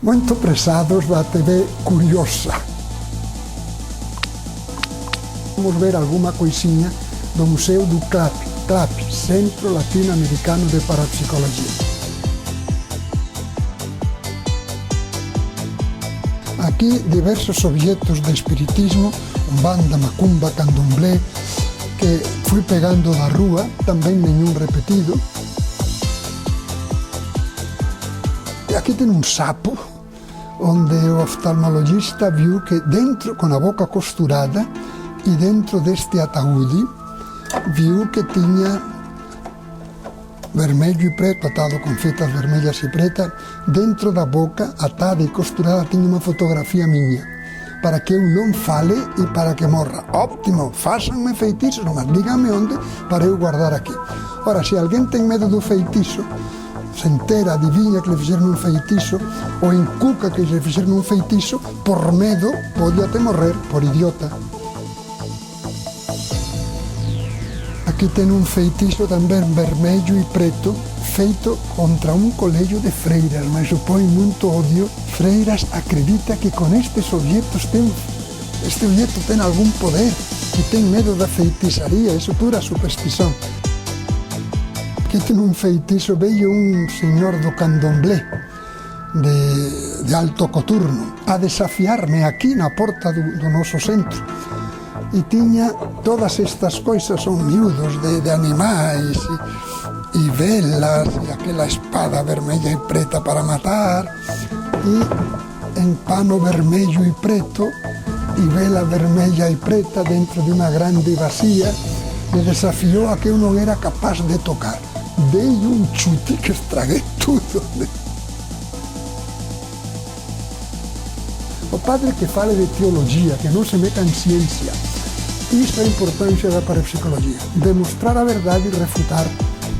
Muito prezados da TV Curiosa. Vamos ver alguma coisinha do Museu do CLAP, Centro Latino-Americano de Parapsicologia. Aqui diversos objetos de espiritismo, umbanda, macumba, candomblé, que fui pegando da rúa, também nenhum repetido. E aqui tem um sapo, onde o oftalmologista viu que dentro, com a boca costurada, e dentro deste ataúde, viu que tinha vermelho e preto, atado com fitas vermelhas e pretas, dentro da boca, atada e costurada, tinha uma fotografia minha, para que eu não fale e para que morra. Ótimo, façam-me feitiços, mas digam-me onde, para eu guardar aqui. Ora, se alguém tem medo do feitiço, se entera, adivinha que lhe fizeram um feitiço, ou encuca que lhe fizeram um feitiço, por medo, pode até morrer, por idiota. Aqui tem um feitiço também vermelho e preto, feito contra um colégio de freiras, mas supõe muito ódio. Freiras acreditam que com estes objetos este objeto tem algum poder, e tem medo da feitiçaria, isso é pura superstição. Aqui tem um feitiço, veio um senhor do candomblé, de alto coturno, a desafiar-me aqui na porta do nosso centro. E tinha todas estas coisas, são miúdos de animais, e velas, e aquela espada vermelha e preta para matar, e em pano vermelho e preto, e vela vermelha e preta dentro de uma grande bacia, me desafiou a que eu não era capaz de tocar. Dei um chute que estraguei tudo. O padre que fala de teologia, que não se meta em ciência, isso é a importância da parapsicologia. Demonstrar a verdade e refutar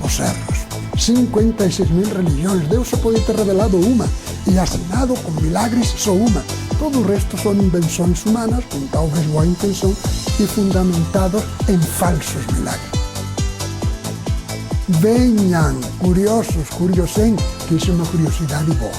os erros. 56.000 religiões, Deus só pode ter revelado uma, e assinado com milagres só uma. Todo o resto são invenções humanas, com talvez boa intenção, e fundamentados em falsos milagres. Venham, curiosos, curiosem, que isso é uma curiosidade boa.